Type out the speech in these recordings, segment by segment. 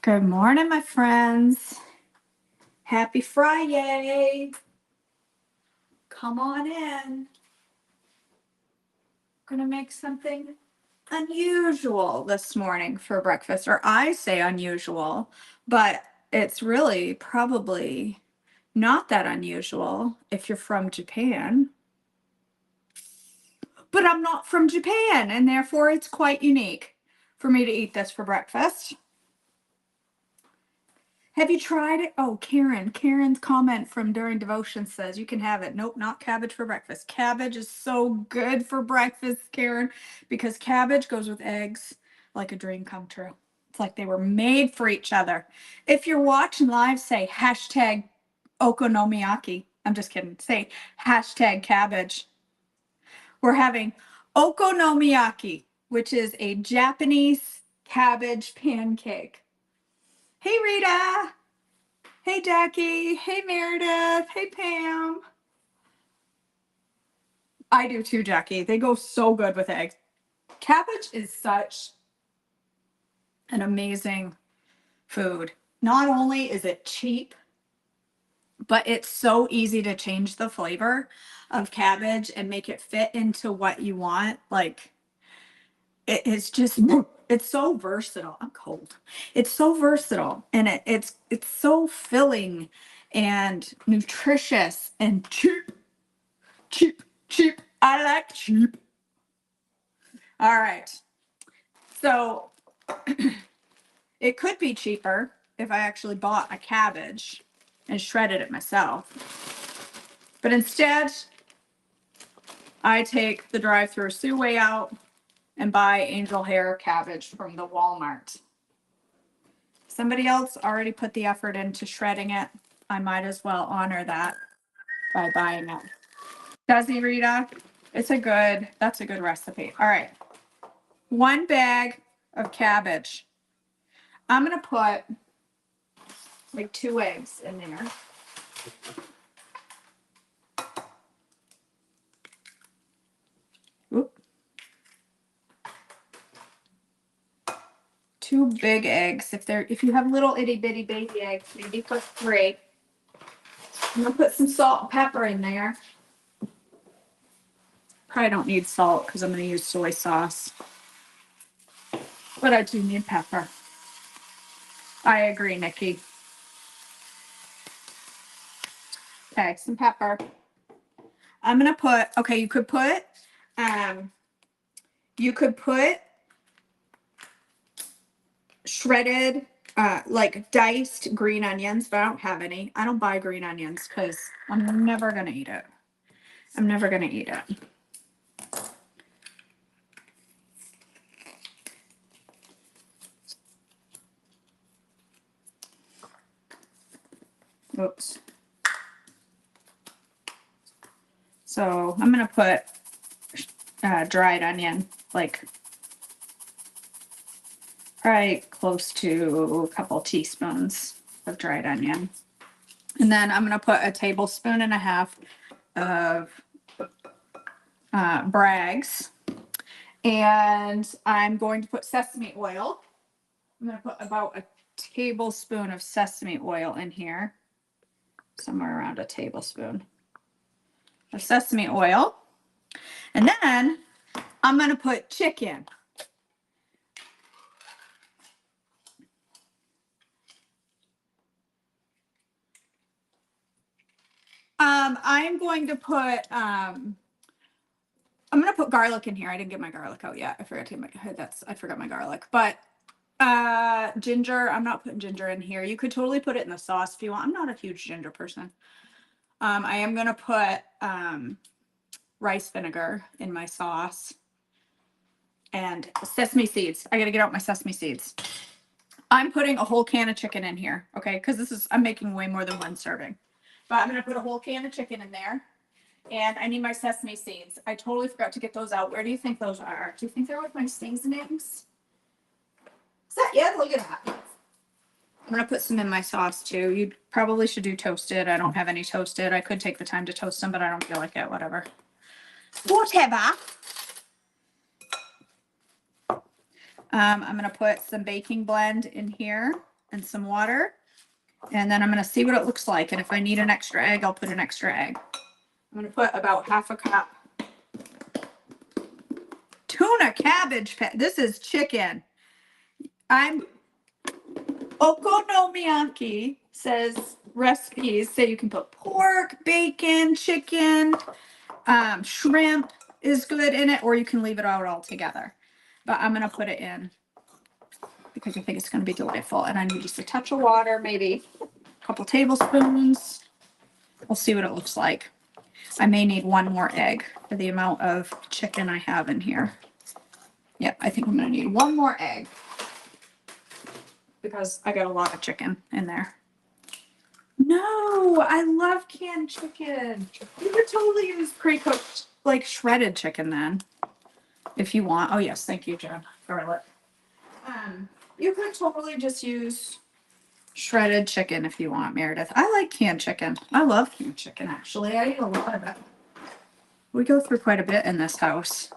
Good morning, my friends. Happy Friday. Come on in. Gonna make something unusual this morning for breakfast, or I say unusual, but it's really probably not that unusual if you're from Japan. But I'm not from Japan, and therefore it's quite unique for me to eat this for breakfast. Have you tried it? Oh, Karen. Karen's comment from during devotion says you can have it. Nope, not cabbage for breakfast. Cabbage is so good for breakfast, Karen, because cabbage goes with eggs like a dream come true. It's like they were made for each other. If you're watching live, say hashtag Okonomiyaki. I'm just kidding. Say hashtag cabbage. We're having Okonomiyaki, which is a Japanese cabbage pancake. Hey, Rita. Hey, Jackie. Hey, Meredith. Hey, Pam. I do too, Jackie. They go so good with eggs. Cabbage is such an amazing food. Not only is it cheap, but it's so easy to change the flavor of cabbage and make it fit into what you want. Like, it's just, it's so versatile. I'm cold. It's so versatile, and it's so filling and nutritious and cheap. Cheap. I like cheap. All right. So it could be cheaper if I actually bought a cabbage and shredded it myself. But instead, I take the drive-through Sue way out and buy angel hair cabbage from the Walmart. Somebody else already put the effort into shredding it. I might as well honor that by buying it. Does he, Rita? That's a good recipe. All right. 1 bag of cabbage. I'm going to put like 2 eggs in there. Oop. 2 big eggs. If you have little itty bitty baby eggs, maybe put 3. I'm going to put some salt and pepper in there. Probably don't need salt because I'm going to use soy sauce. But I do need pepper. I agree, Nikki. Okay, some pepper. I'm going to put, okay, you could put shredded, like diced green onions, but I don't have any. I don't buy green onions because I'm never going to eat it. I'm never going to eat it. Oops. So I'm going to put dried onion, like probably close to a couple teaspoons of dried onion. And then I'm going to put a tablespoon and a half of Bragg's. And I'm going to put sesame oil. I'm going to put about a tablespoon of sesame oil in here. Somewhere around a tablespoon of sesame oil. And then I'm going to put chicken. I'm going to put garlic in here. I didn't get my garlic out yet. I forgot my garlic. But ginger, I'm not putting ginger in here. You could totally put it in the sauce if you want. I'm not a huge ginger person. I am going to put rice vinegar in my sauce and sesame seeds. I got to get out my sesame seeds. I'm putting a whole can of chicken in here, okay? Because I'm making way more than 1 serving. But I'm going to put a whole can of chicken in there. And I need my sesame seeds. I totally forgot to get those out. Where do you think those are? Do you think they're with my seasonings? Is that, yeah, look at that. I'm going to put some in my sauce too. You probably should do toasted. I don't have any toasted. I could take the time to toast them, but I don't feel like it. Whatever. I'm going to put some baking blend in here. and some water. And then I'm going to see what it looks like. And if I need an extra egg, I'll put an extra egg. I'm going to put about half a cup. Tuna cabbage. This is chicken. I'm Okonomiyaki says recipes say you can put pork, bacon, chicken, shrimp is good in it, or you can leave it out altogether. But I'm going to put it in because I think it's going to be delightful. And I need just a touch of water, maybe a couple tablespoons. We'll see what it looks like. I may need one more egg for the amount of chicken I have in here. Yep, I think I'm going to need one more egg because I got a lot of chicken in there. No, I love canned chicken. You could totally use pre-cooked, like shredded chicken then, if you want. Oh yes, thank you, Jen. Garlic. You could totally just use shredded chicken if you want, Meredith. I like canned chicken. I love canned chicken, actually. I eat a lot of it. We go through quite a bit in this house.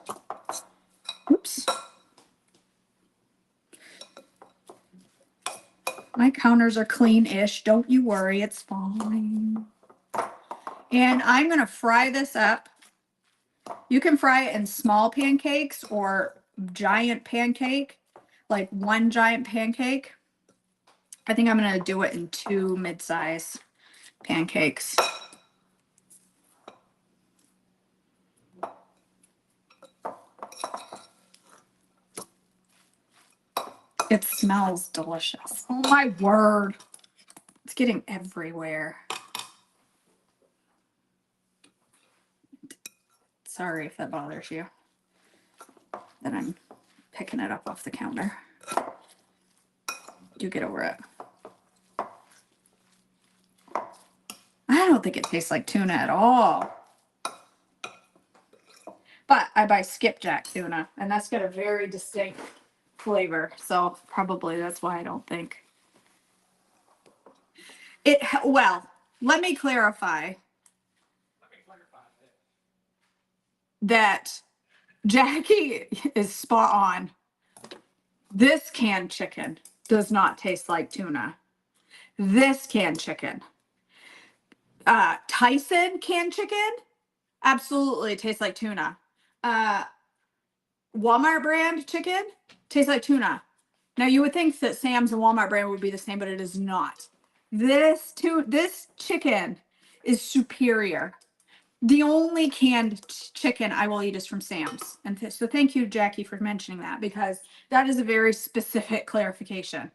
Oops. My counters are clean-ish. Don't you worry, it's fine. And I'm going to fry this up. You can fry it in small pancakes or giant pancake, like one giant pancake. I think I'm going to do it in 2 mid-size pancakes. It smells delicious. Oh my word. It's getting everywhere. Sorry if that bothers you. That I'm picking it up off the counter. You get over it. I don't think it tastes like tuna at all. But I buy skipjack tuna, and that's got a very distinct flavor. So probably that's why I don't think it. Well, let me clarify that Jackie is spot on. This canned chicken does not taste like tuna. This canned chicken. Tyson canned chicken absolutely tastes like tuna. Walmart brand chicken tastes like tuna. Now you would think that Sam's and Walmart brand would be the same, but it is not. This chicken is superior. The only canned chicken I will eat is from Sam's. And so thank you, Jackie, for mentioning that, because that is a very specific clarification.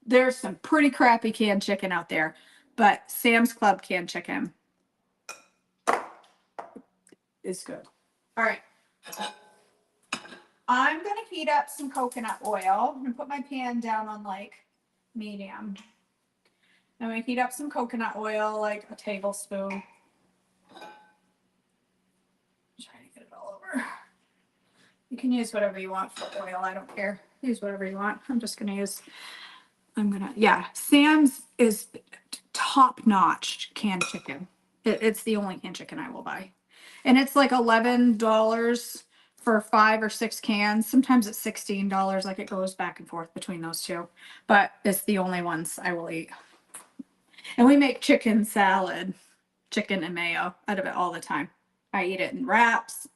There's some pretty crappy canned chicken out there, but Sam's Club canned chicken is good. All right. I'm going to heat up some coconut oil. I'm going to put my pan down on like medium. I'm going to heat up some coconut oil, like a tablespoon. Try to get it all over. You can use whatever you want for oil. I don't care. Use whatever you want. Yeah, Sam's is top notch canned chicken. It's the only canned chicken I will buy. And it's like $11 for 5 or 6 cans. Sometimes it's $16. Like it goes back and forth between those two. But it's the only ones I will eat. And we make chicken salad, chicken and mayo out of it all the time. I eat it in wraps,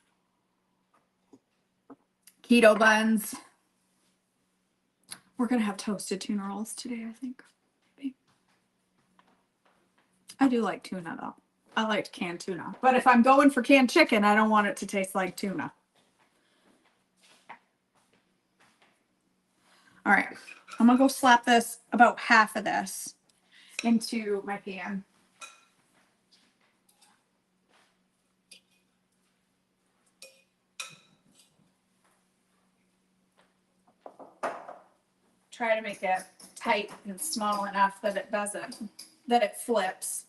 keto buns. We're going to have toasted tuna rolls today, I think. Maybe. I do like tuna, though. I like canned tuna. But if I'm going for canned chicken, I don't want it to taste like tuna. All right. I'm going to go slap this, about half of this, into my pan. Try to make it tight and small enough that it flips.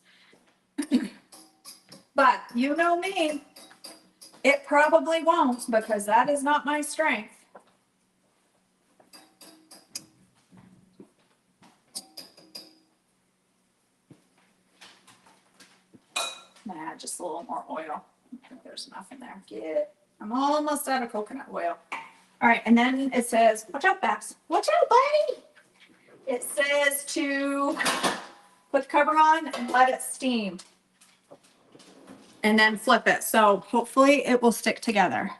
But you know me, it probably won't, because that is not my strength. Nah, just a little more oil. I think there's enough in there. I'm almost out of coconut oil. All right, and then it says, watch out, Babs. Watch out, buddy. It says to put the cover on and let it steam. And then flip it. So hopefully it will stick together.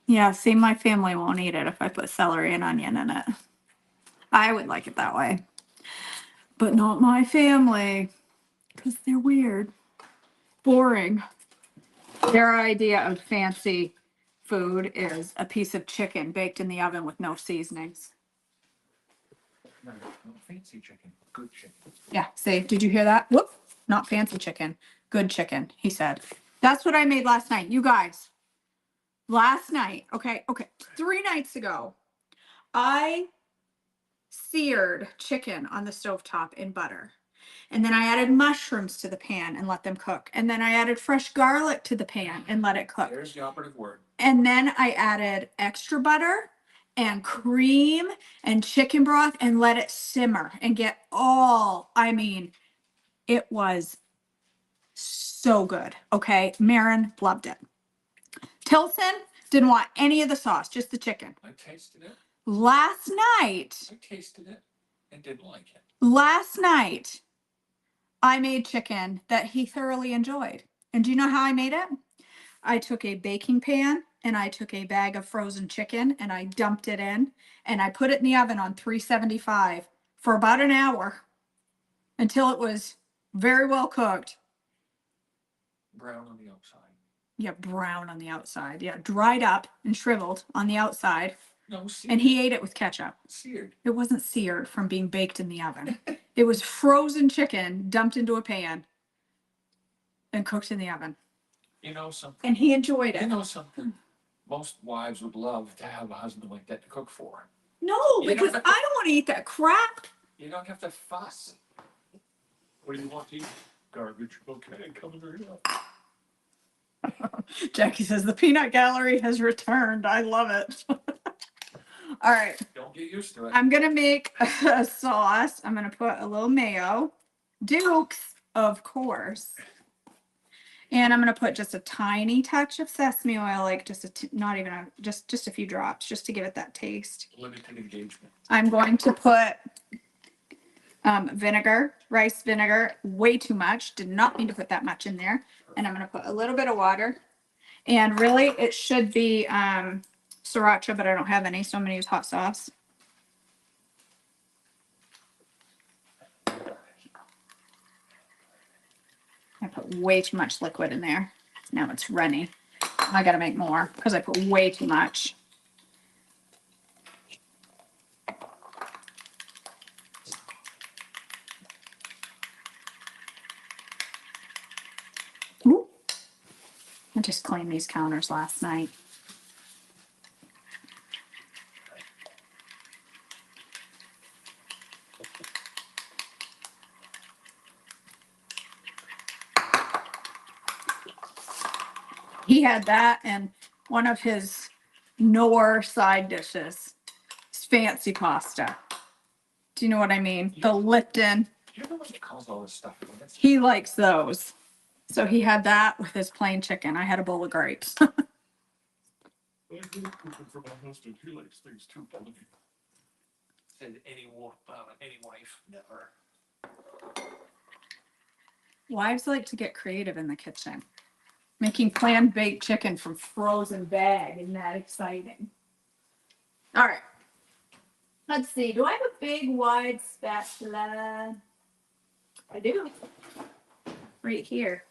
Yeah, see, my family won't eat it if I put celery and onion in it. I would like it that way. But not my family. Because they're weird. Boring. Their idea of fancy food is a piece of chicken baked in the oven with no seasonings. No, not fancy chicken, good chicken. Yeah, see, did you hear that? Whoop, not fancy chicken, good chicken, he said. That's what I made last night. You guys, last night, okay, 3 nights ago, I seared chicken on the stovetop in butter. And then I added mushrooms to the pan and let them cook. And then I added fresh garlic to the pan and let it cook. There's the operative word. And then I added extra butter and cream and chicken broth and let it simmer and get I mean, it was so good. Okay. Marin loved it. Tilson didn't want any of the sauce, just the chicken. I tasted it. Last night, I tasted it and didn't like it. Last night, I made chicken that he thoroughly enjoyed. And do you know how I made it? I took a baking pan and I took a bag of frozen chicken and I dumped it in and I put it in the oven on 375 for about an hour until it was very well cooked. Brown on the outside. Yeah, brown on the outside. Yeah, dried up and shriveled on the outside. No, seared. And he ate it with ketchup. Seared. It wasn't seared from being baked in the oven. It was frozen chicken dumped into a pan and cooked in the oven. You know something? And he enjoyed it. You know something? Most wives would love to have a husband like that to cook for. No, because I don't want to eat that crap. You don't have to fuss. What do you want to eat? Garbage. Okay, coming right up. Jackie says the peanut gallery has returned. I love it. All right. Don't get used to it. I'm going to make a sauce. I'm going to put a little mayo. Duke's, of course. And I'm going to put just a tiny touch of sesame oil, like just not even just a few drops, just to give it that taste. Limited engagement. I'm going to put vinegar, rice vinegar, way too much. Did not need to put that much in there. And I'm going to put a little bit of water. And really, it should be sriracha, but I don't have any, so I'm going to use hot sauce. I put way too much liquid in there. Now it's runny. I got to make more because I put way too much. Ooh. I just cleaned these counters last night. He had that and one of his Knorr side dishes. It's fancy pasta. Do you know what I mean? The Lipton. You know what he calls all this stuff? He likes those. So he had that with his plain chicken. I had a bowl of grapes. I do cooking for my husband. He likes things too, buddy. Said any wife, never. Wives like to get creative in the kitchen. Making pan-baked chicken from frozen bag. Isn't that exciting? All right. Let's see. Do I have a big, wide spatula? I do. Right here.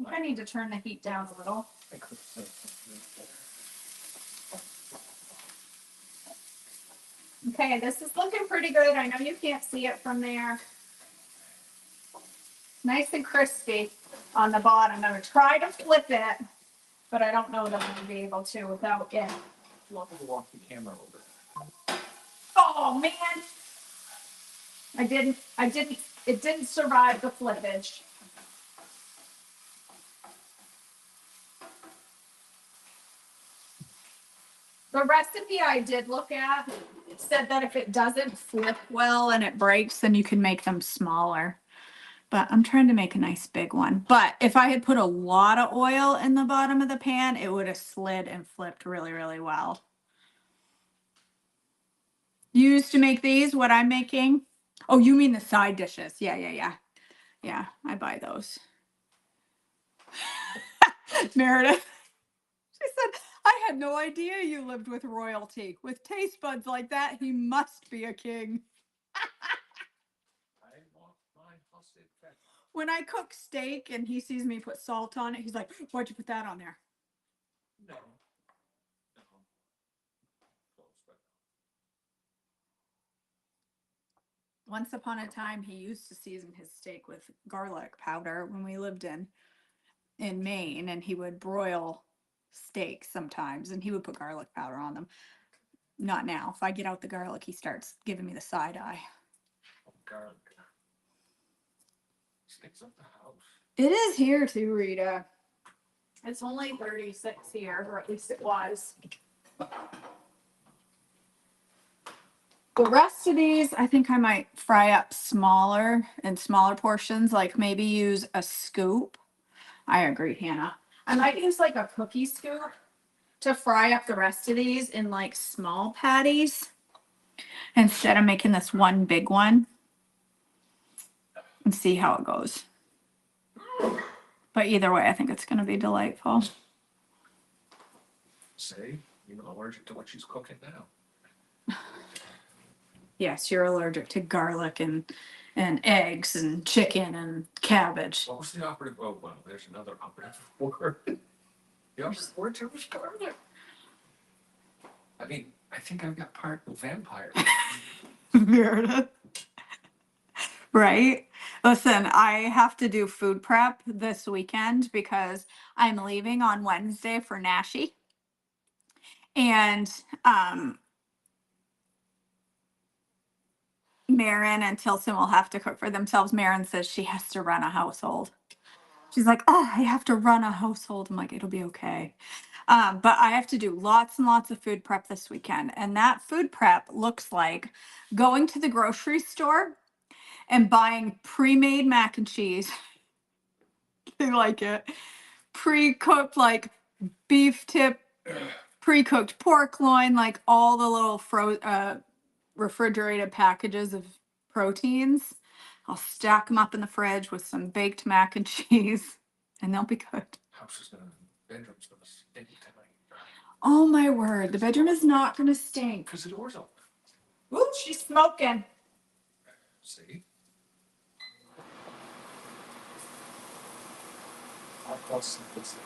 I need to turn the heat down a little. Okay, this is looking pretty good. I know you can't see it from there. Nice and crispy on the bottom. I'm going to try to flip it, but I don't know that I'm going to be able to without it. You want me to walk the camera over? Oh, man. It didn't survive the flippage. The recipe I did look at said that if it doesn't flip well and it breaks, then you can make them smaller. But I'm trying to make a nice big one. But if I had put a lot of oil in the bottom of the pan, it would have slid and flipped really, really well. You used to make these, what I'm making? Oh, you mean the side dishes. Yeah, yeah, yeah. Yeah, I buy those. Meredith, she said, I had no idea you lived with royalty. With taste buds like that, he must be a king. I want my husky pet. When I cook steak and he sees me put salt on it, he's like, why'd you put that on there? No. No. Close, but Once upon a time, he used to season his steak with garlic powder when we lived in Maine, and he would broil steaks sometimes, and he would put garlic powder on them. Not now. If I get out the garlic, he starts giving me the side eye. oh, garlic. Sticks up the house. It is here too, Rita. It's only 36 here, or at least it was. The rest of these, I think I might fry up smaller in smaller portions, like maybe use a scoop. I agree, Hannah. I might use like a cookie scoop to fry up the rest of these in like small patties instead of making this one big one and see how it goes. But either way, I think it's going to be delightful. See, you're allergic to what she's cooking now. Yes, you're allergic to garlic and eggs and chicken and cabbage. What was the operative? Oh, well, there's another operative word. The operative word here was garlic. I mean, I think I've got part vampire. Meredith. Right? Listen, I have to do food prep this weekend because I'm leaving on Wednesday for Nashi. And Marin and Tilson will have to cook for themselves. Marin says she has to run a household. She's like, oh, I have to run a household. I'm like, it'll be okay. But I have to do lots and lots of food prep this weekend. And that food prep looks like going to the grocery store and buying pre-made mac and cheese. I like it. Pre-cooked like beef tip, pre-cooked pork loin, like all the little refrigerated packages of proteins. I'll stack them up in the fridge with some baked mac and cheese, and they'll be good. House is gonna, bedroom's gonna stink tonight. Oh my word, the bedroom is not gonna stink. Because the door's open. Ooh, she's smoking. See? I'll see this.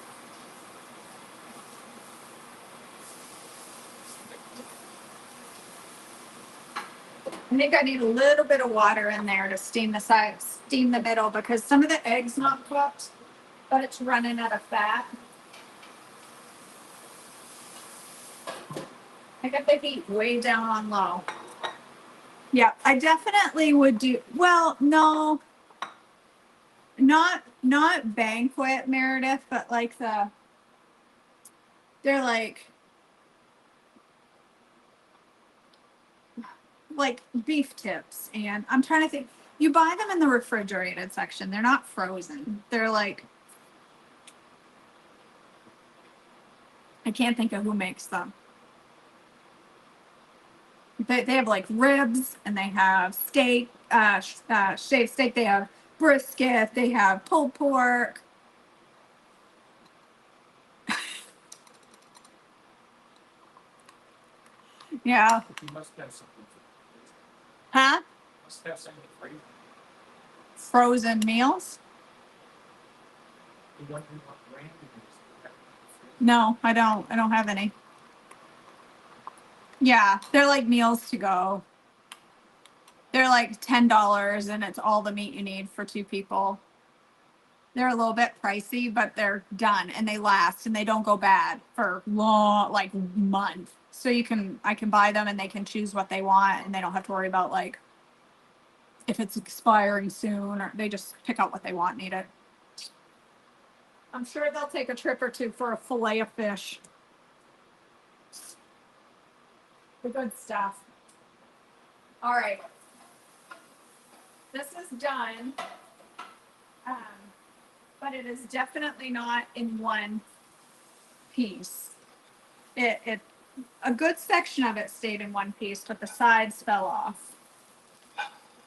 I think I need a little bit of water in there to steam the side, steam the middle, because some of the eggs not cooked, but it's running out of fat. I got the heat way down on low. Yeah, I definitely would do, well, no, not banquet, Meredith, but like they're like beef tips, and I'm trying to think. You buy them in the refrigerated section. They're not frozen. They're like, I can't think of who makes them. They have like ribs, and they have steak, shaved steak. They have brisket. They have pulled pork. Yeah. You must have something. Huh? Must have something for you. Frozen meals? You don't want brand new. No, I don't. I don't have any. Yeah, they're like meals to go. They're like $10 and it's all the meat you need for two people. They're a little bit pricey, but they're done and they last and they don't go bad for long, like months. So I can buy them and they can choose what they want and they don't have to worry about like if it's expiring soon, or they just pick out what they want and eat it. I'm sure they'll take a trip or two for a fillet of fish. The good stuff. All right. This is done. Um, but it is definitely not in one piece. a good section of it stayed in one piece, but the sides fell off.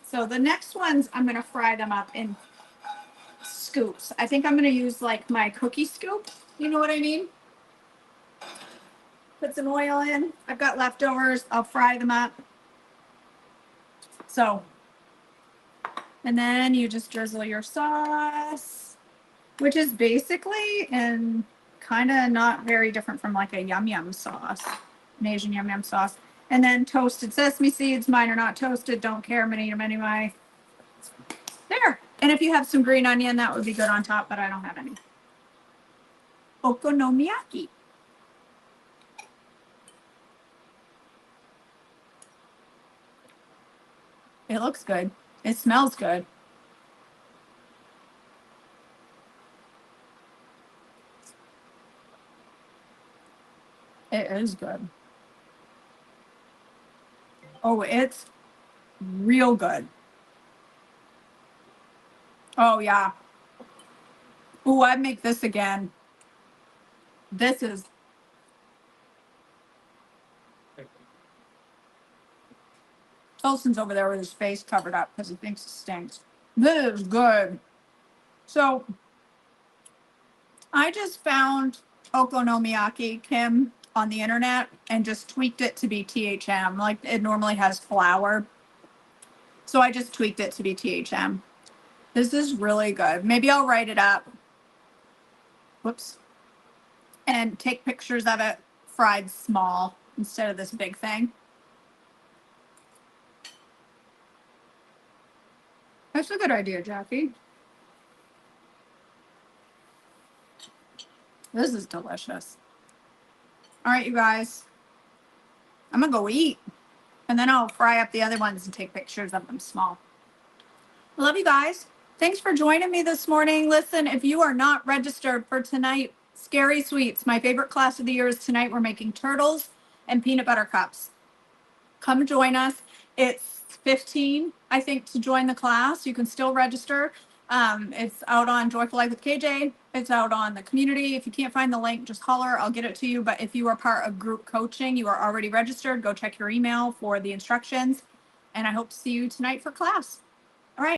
So the next ones, I'm going to fry them up in scoops. I think I'm going to use like my cookie scoop. You know what I mean? Put some oil in. I've got leftovers. I'll fry them up. So, and then you just drizzle your sauce, which is basically and kind of not very different from like a yum yum sauce, an Asian yum yum sauce. And then toasted sesame seeds. Mine are not toasted. Don't care. I'm going to eat them anyway. There. And if you have some green onion, that would be good on top, but I don't have any. Okonomiyaki. It looks good. It smells good. It is good. Oh, it's real good. Oh, yeah. Oh, I'd make this again. This is. Tolson's over there with his face covered up because he thinks it stinks. This is good. So I just found Okonomiyaki Kim on the internet and just tweaked it to be THM. Like it normally has flour. So I just tweaked it to be THM. This is really good. Maybe I'll write it up. Whoops. And take pictures of it fried small instead of this big thing. That's a good idea, Jackie. This is delicious. All right, you guys. I'm going to go eat. And then I'll fry up the other ones and take pictures of them small. I love you guys. Thanks for joining me this morning. Listen, if you are not registered for tonight, Scary Sweets, my favorite class of the year is tonight. We're making turtles and peanut butter cups. Come join us. It's 15, I think, to join the class. You can still register. It's out on Joyful Life with KJ. It's out on the community. If you can't find the link, just holler. I'll get it to you. But if you are part of group coaching, you are already registered. Go check your email for the instructions. And I hope to see you tonight for class.